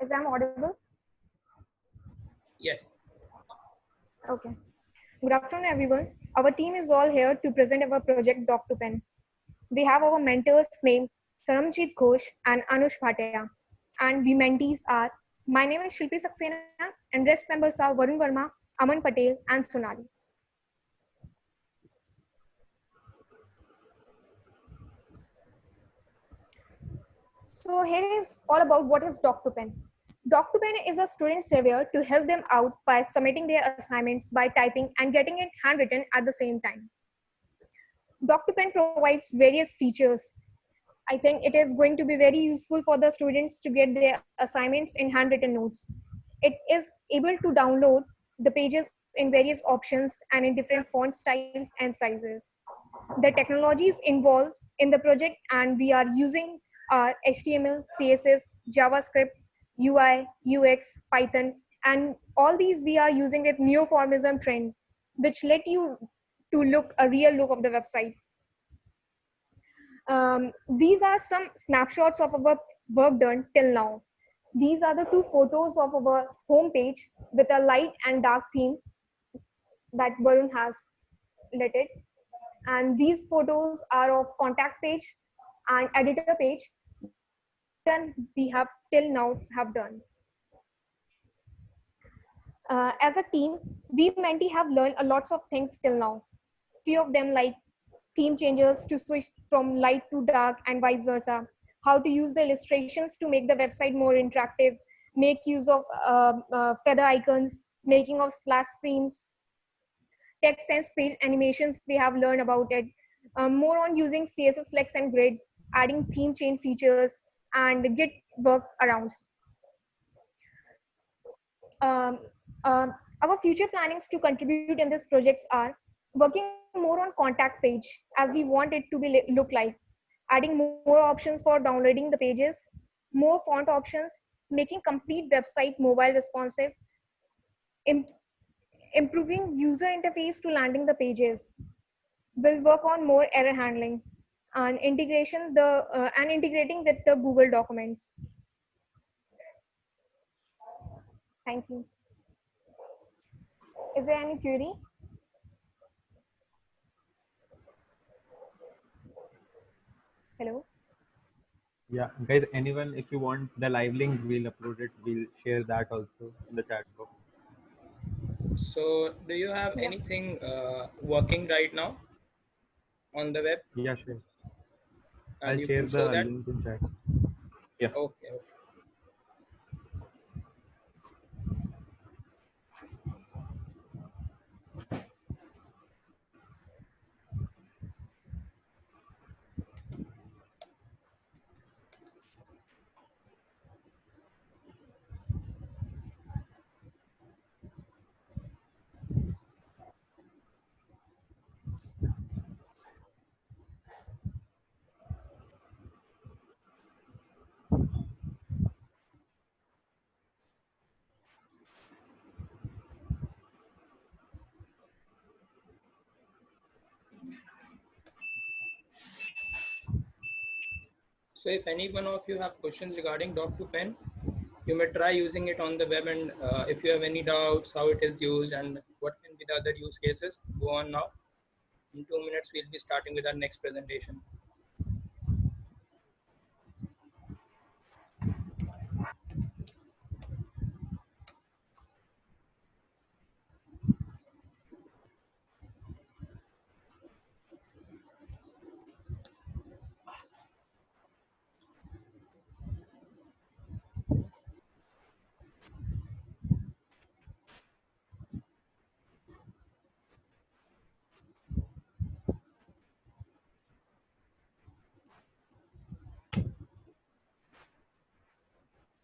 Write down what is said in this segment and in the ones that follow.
Is I'm audible? Yes. Okay. Good afternoon, everyone. Our team is all here to present our project Doc2Pen. We have our mentors named Saramjit Ghosh and Anush Bhatia. And we mentees are, my name is Shilpi Saxena, and rest members are Varun Verma, Aman Patel, and Sonali. So here is all about what is Doc2Pen. Doc2Pen is a student savior to help them out by submitting their assignments by typing and getting it handwritten at the same time. Doc2Pen provides various features. I think it is going to be very useful for the students to get their assignments in handwritten notes. It is able to download the pages in various options and in different font styles and sizes. The technologies involved in the project, and we are using are HTML, CSS, JavaScript, UI, UX, Python, and all these we are using with neoformism trend, which let you to look a real look of the website. These are some snapshots of our work done till now. These are the two photos of our homepage with a light and dark theme that Varun has let it. And these photos are of contact page and editor page that we have till now have done. As a team, we Menti have learned a lots of things till now. Few of them like theme changes to switch from light to dark and vice versa. How to use the illustrations to make the website more interactive, make use of feather icons, making of splash screens, text and page animations, we have learned about it. More on using CSS Flex and Grid, adding theme chain features, and Git workarounds. Um, um, our future plannings to contribute in these projects are working more on contact page as we want it to be look like, adding more options for downloading the pages, more font options, making complete website mobile responsive, Im- improving user interface to landing the pages. We'll work on more error handling and integrating with the Google documents. Thank you. Is there any query? Hello. Yeah, guys, anyone, if you want the live link, we'll upload it. We'll share that also in the chat box. So, do you have Yeah. anything working right now on the web, Yeah, sure. and I'll you share could show the that? link in chat. Yeah. Okay. Okay. So, if any one of you have questions regarding Doc2Pen, you may try using it on the web. And if you have any doubts how it is used and what can be the other use cases, go on now. In 2 minutes, we'll be starting with our next presentation.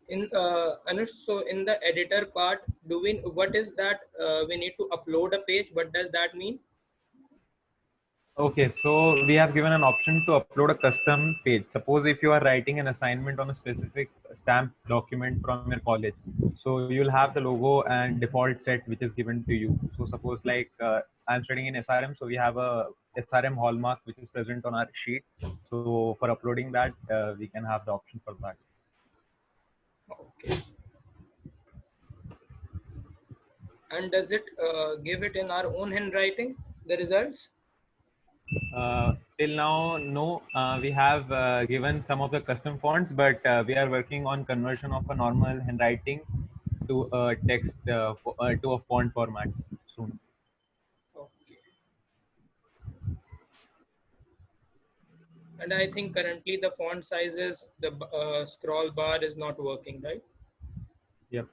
In Anush, so in the editor part, what is that we need to upload a page? What does that mean? Okay, so we have given an option to upload a custom page. Suppose if you are writing an assignment on a specific stamped document from your college, so you'll have the logo and default set which is given to you. So suppose like I'm studying in SRM, so we have a SRM hallmark which is present on our sheet. So for uploading that, we can have the option for that. Okay. And does it give it in our own handwriting, the results? Till now, no. We have given some of the custom fonts, but we are working on conversion of a normal handwriting to a text to a font format soon. Okay. And I think currently the font sizes, the scroll bar is not working, right? Yep.